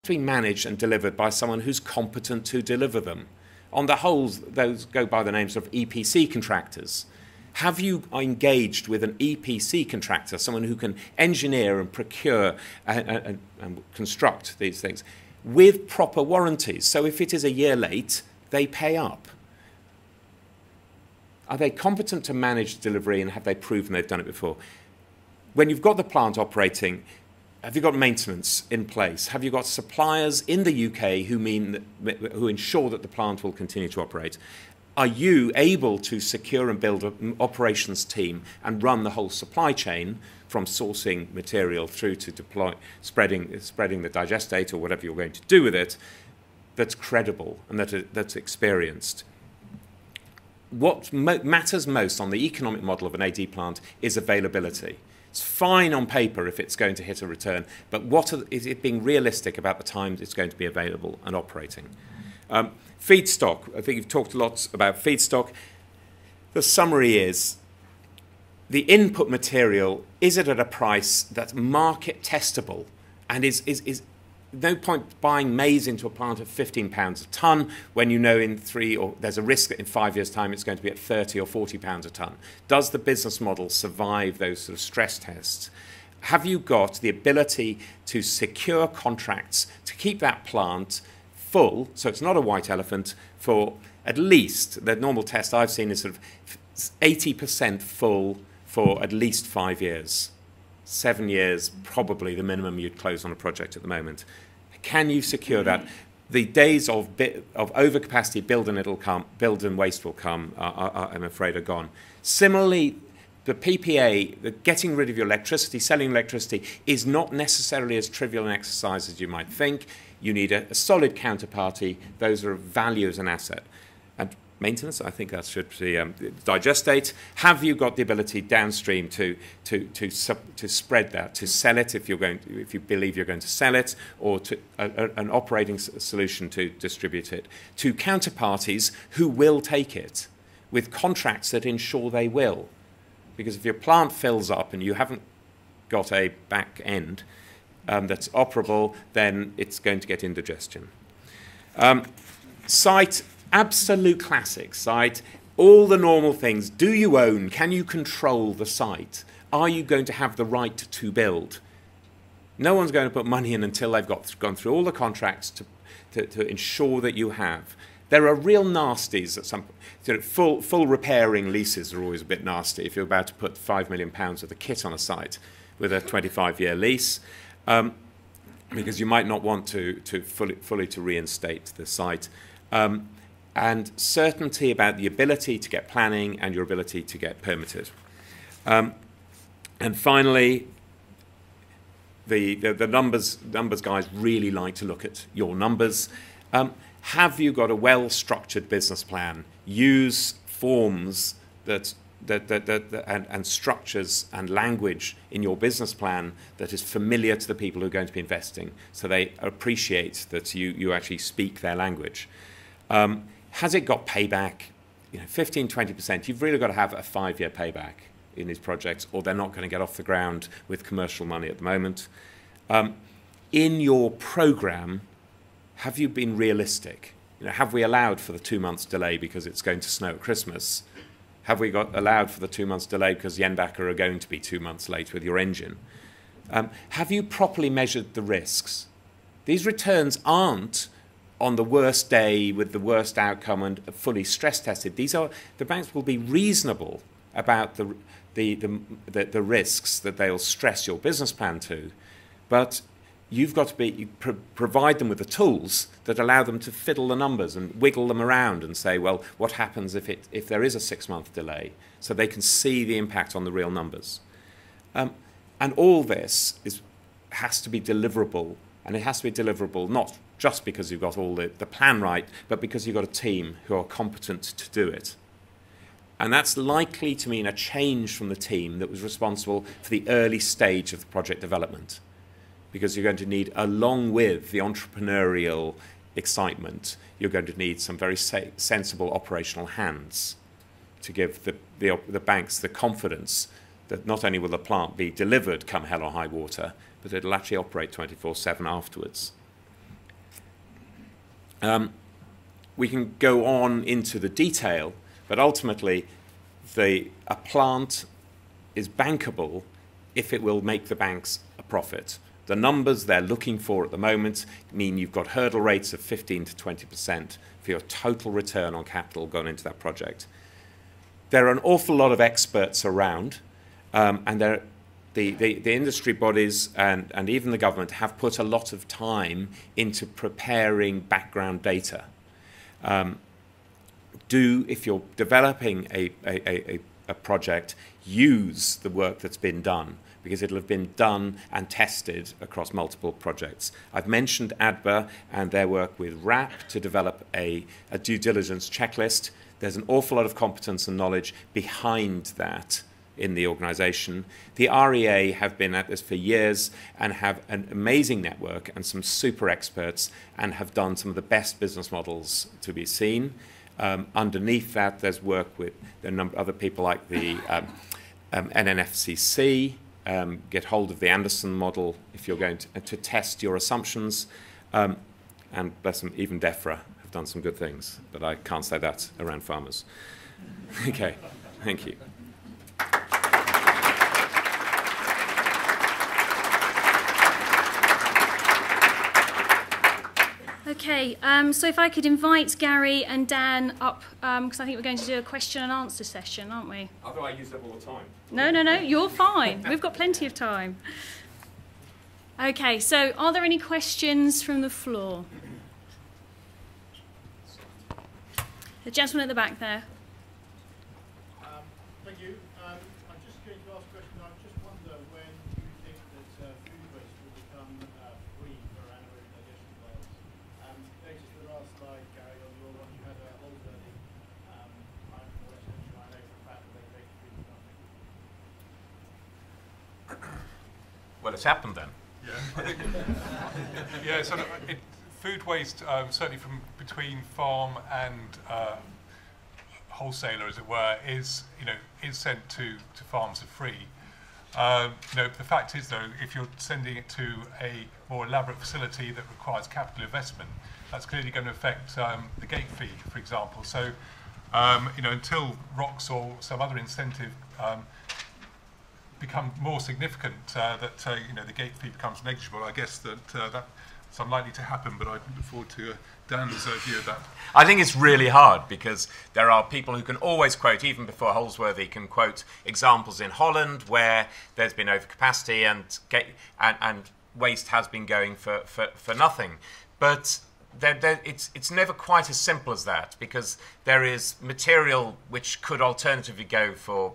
to be managed and delivered by someone who's competent to deliver them. On the whole, those go by the names of EPC contractors. Have you engaged with an EPC contractor, someone who can engineer and procure and construct these things with proper warranties? So if it is a year late, they pay up. Are they competent to manage delivery, and have they proven they've done it before? When you've got the plant operating, have you got maintenance in place? Have you got suppliers in the UK who ensure that the plant will continue to operate? Are you able to secure and build an operations team and run the whole supply chain from sourcing material through to spreading the digestate or whatever you're going to do with it, that's credible and that's experienced? What matters most on the economic model of an AD plant is availability. It's fine on paper if it's going to hit a return, but is it being realistic about the time it's going to be available and operating? Feedstock. I think you've talked a lot about feedstock. The summary is, the input material, is it at a price that's market testable, and is no point buying maize into a plant at £15 a tonne when you know there's a risk that in 5 years' time it's going to be at 30 or 40 pounds a tonne. Does the business model survive those sort of stress tests? Have you got the ability to secure contracts to keep that plant full, so it's not a white elephant, for at least, the normal test I've seen is sort of 80% full for at least 5 years. 7 years, probably the minimum you'd close on a project at the moment. Can you secure that? The days of overcapacity, build and waste will come, I'm afraid, are gone. Similarly, the PPA, the getting rid of your electricity, selling electricity, is not necessarily as trivial an exercise as you might think. You need a solid counterparty. Those are of value as an asset. And maintenance, I think that should be digestate. Have you got the ability downstream to spread that, to sell it if you believe you're going to sell it, or to an operating solution to distribute it to counterparties who will take it with contracts that ensure they will? Because if your plant fills up and you haven't got a back end that's operable, then it's going to get indigestion. Site, absolute classic site, all the normal things. Do you own? Can you control the site? Are you going to have the right to build? No one's going to put money in until they've gone through all the contracts to ensure that you have. There are real nasties at some point. Full repairing leases are always a bit nasty if you're about to put £5 million of the kit on a site with a 25-year lease, because you might not want to fully to reinstate the site. And certainty about the ability to get planning and your ability to get permitted. And finally, the numbers guys really like to look at your numbers. Have you got a well-structured business plan? Use forms and structures and language in your business plan that is familiar to the people who are going to be investing, so they appreciate that you actually speak their language. Has it got payback? 15, 20%. You've really got to have a 5-year payback in these projects, or they're not going to get off the ground with commercial money at the moment. In your program, have you been realistic? Have we allowed for the 2 months delay because it's going to snow at Christmas? Have we allowed for the 2 months delay because Jenbacher are going to be 2 months late with your engine? Have you properly measured the risks? These returns aren't on the worst day with the worst outcome and fully stress tested. The banks will be reasonable about the risks that they'll stress your business plan to, but you've got to provide them with the tools that allow them to fiddle the numbers and wiggle them around and say, well, what happens if there is a 6-month delay, so they can see the impact on the real numbers. And all this has to be deliverable, and it has to be deliverable not just because you've got all the plan right, but because you've got a team who are competent to do it. And that's likely to mean a change from the team that was responsible for the early stage of the project development, because you're going to need, along with the entrepreneurial excitement, you're going to need some very sensible operational hands to give the banks the confidence that not only will the plant be delivered come hell or high water, but it'll actually operate 24/7 afterwards. We can go on into the detail, but ultimately a plant is bankable if it will make the banks a profit. The numbers they're looking for at the moment mean you've got hurdle rates of 15 to 20% for your total return on capital going into that project. There are an awful lot of experts around, and the industry bodies and even the government have put a lot of time into preparing background data. If you're developing a project, use the work that's been done, because it'll have been done and tested across multiple projects. I've mentioned ADBA and their work with RAP to develop a due diligence checklist. There's an awful lot of competence and knowledge behind that in the organisation. The REA have been at this for years and have an amazing network and some super experts and have done some of the best business models to be seen. Underneath that, there's work with a number of other people like the NNFCC. Get hold of the Anderson model if you're going to test your assumptions. And bless them, even DEFRA have done some good things, but I can't say that around farmers. Okay, thank you. Okay, so if I could invite Gary and Dan up, because I think we're going to do a question and answer session, aren't we? I thought I used up all the time. No, you're fine. We've got plenty of time. Okay, so are there any questions from the floor? The gentleman at the back there. Thank you. I'm just going to ask a question. I just wonder when you think that food waste will become free for anaerobic digestion players. Noticed the last slide, Gary, on your one, you had a Holsworthy line for West Country line over the fact that they take food for nothing. Well, it's happened then. Yeah. Yeah, so food waste, certainly from between farm and wholesaler, as it were, is sent to farms for free. The fact is, though, if you're sending it to a more elaborate facility that requires capital investment, that's clearly going to affect the gate fee, for example. So, until ROCs or some other incentive become more significant, the gate fee becomes negligible. I guess that's unlikely to happen, but I look forward to Dan's view of that. I think it's really hard because there are people who can always quote, even before Holsworthy, can quote examples in Holland where there's been overcapacity and waste has been going for nothing. But it's never quite as simple as that, because there is material which could alternatively go for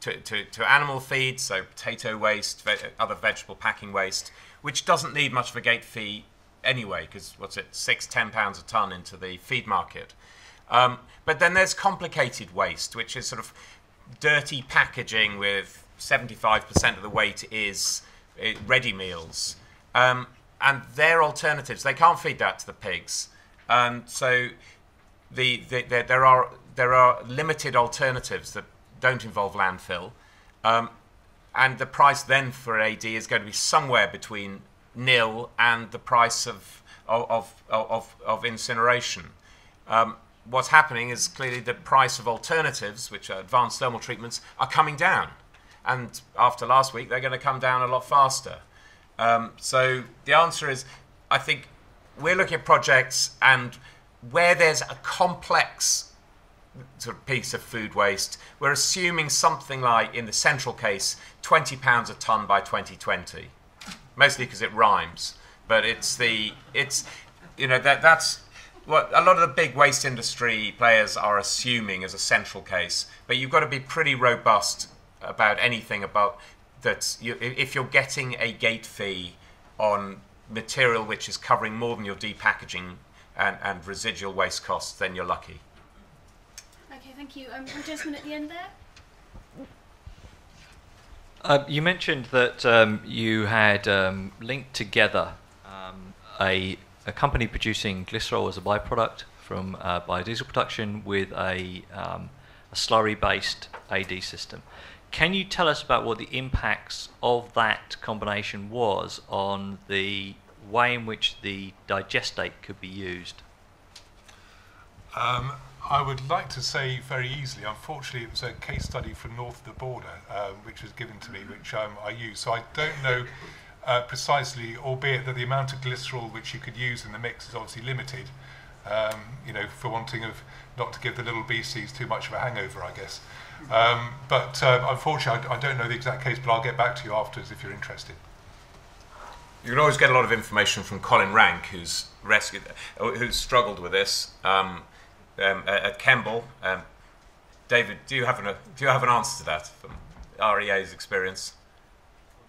to animal feed, so potato waste, other vegetable packing waste, which doesn't need much of a gate fee anyway, because £6-10 a tonne into the feed market. But then there's complicated waste, which is sort of dirty packaging with 75% of the weight is ready meals. And their alternatives, they can't feed that to the pigs. So there are limited alternatives that don't involve landfill. And the price then for AD is going to be somewhere between nil and the price of incineration. What's happening is clearly the price of alternatives, which are advanced thermal treatments, are coming down. And after last week, they're going to come down a lot faster. So the answer is, I think we're looking at projects, and where there's a complex sort of piece of food waste, we're assuming something like, in the central case, £20 a tonne by 2020. Mostly because it rhymes, but that's what a lot of the big waste industry players are assuming as a central case. But you've got to be pretty robust about anything about that. If you're getting a gate fee on material which is covering more than your depackaging and residual waste costs, then you're lucky. Okay, thank you. Gentleman at the end there. You mentioned that you had linked together a company producing glycerol as a byproduct from biodiesel production with a slurry-based AD system. Can you tell us about what the impacts of that combination was on the way in which the digestate could be used? I would like to say very easily, unfortunately it was a case study from north of the border which was given to me, which I use. So I don't know precisely, albeit that the amount of glycerol which you could use in the mix is obviously limited, you know, for wanting of not to give the little beasties too much of a hangover, I guess. But unfortunately I don't know the exact case, but I'll get back to you afterwards if you're interested. You can always get a lot of information from Colin Rank, who's struggled with this. At Kemble, David, do you have an answer to that from REA's experience?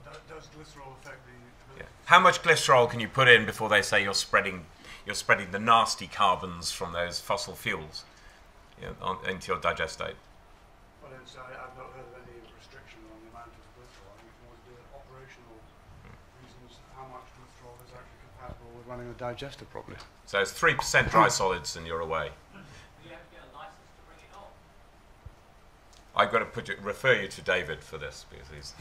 Does glycerol affect the? Yeah. How much glycerol can you put in before they say you're spreading the nasty carbons from those fossil fuels, you know, into your digestate? Well, I've not heard of any restriction on the amount of glycerol. You can always do it operational reasons. How much glycerol is actually compatible with running the digester properly? So it's 3% dry solids, and you're away. I've got to refer you to David for this, because he's...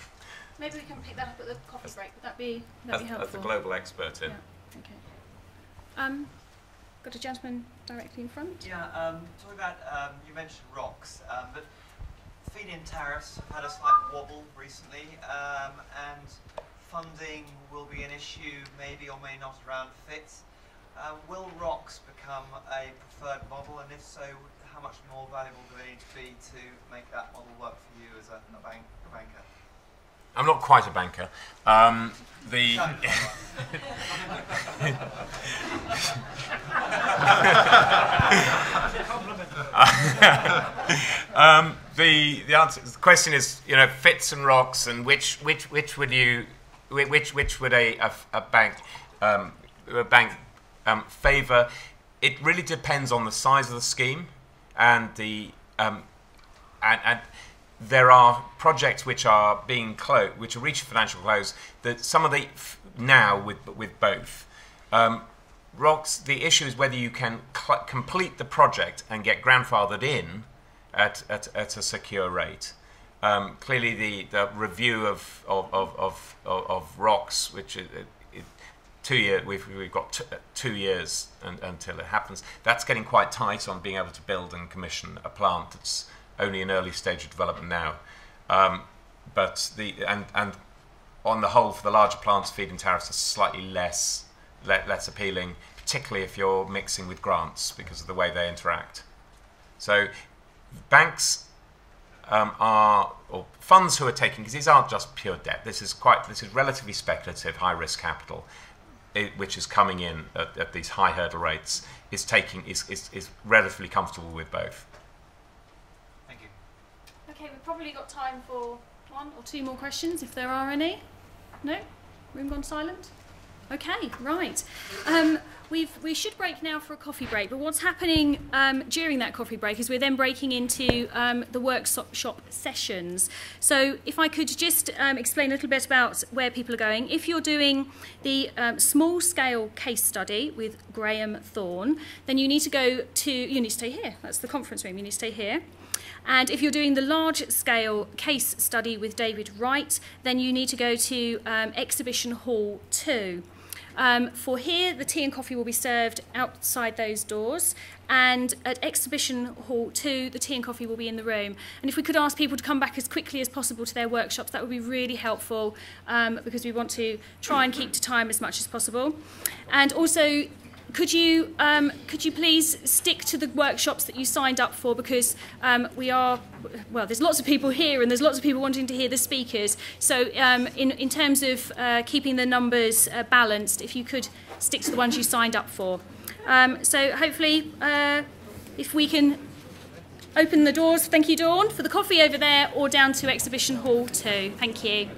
Maybe we can pick that up at the coffee break. Would that be helpful? As the global expert in. Yeah. Okay. Got a gentleman directly in front. Yeah, talking about, you mentioned rocks, but feed-in tariffs have had a slight wobble recently, and funding will be an issue, maybe or may not, around FITs. Will rocks become a preferred model, and if so, how much more valuable do they need to be to make that model work for you as a banker? I'm not quite a banker. The answer, the question is, you know, fits and rocks, and which would a bank favour? It really depends on the size of the scheme, and and there are projects which are being closed, which are reaching financial close. That some of the now with both rocks. The issue is whether you can complete the project and get grandfathered in at a secure rate. Clearly, the review of rocks, which is 2 years, we've got 2 years until it happens. That's getting quite tight on being able to build and commission a plant that's only in early stage of development now. But on the whole, for the larger plants, feed-in tariffs are slightly less appealing, particularly if you're mixing with grants because of the way they interact. So banks or funds who are taking, because these aren't just pure debt. This is relatively speculative, high-risk capital, which is coming in at these high hurdle rates, is relatively comfortable with both. Thank you. Okay, we've probably got time for 1 or 2 more questions, if there are any. No? Room gone silent? Okay, right. We should break now for a coffee break, but what's happening during that coffee break is we're then breaking into the workshop sessions. So if I could just explain a little bit about where people are going. If you're doing the small-scale case study with Graham Thorne, then you need to stay here. That's the conference room. You need to stay here. And if you're doing the large-scale case study with David Wright, then you need to go to Exhibition Hall 2. For here, the tea and coffee will be served outside those doors, and at Exhibition Hall 2, the tea and coffee will be in the room. And if we could ask people to come back as quickly as possible to their workshops, that would be really helpful, because we want to try and keep to time as much as possible. And also, could you please stick to the workshops that you signed up for, because there's lots of people here and there's lots of people wanting to hear the speakers. So in terms of keeping the numbers balanced, if you could stick to the ones you signed up for. So hopefully, if we can open the doors, thank you, Dawn, for the coffee over there, or down to Exhibition Hall 2. Thank you.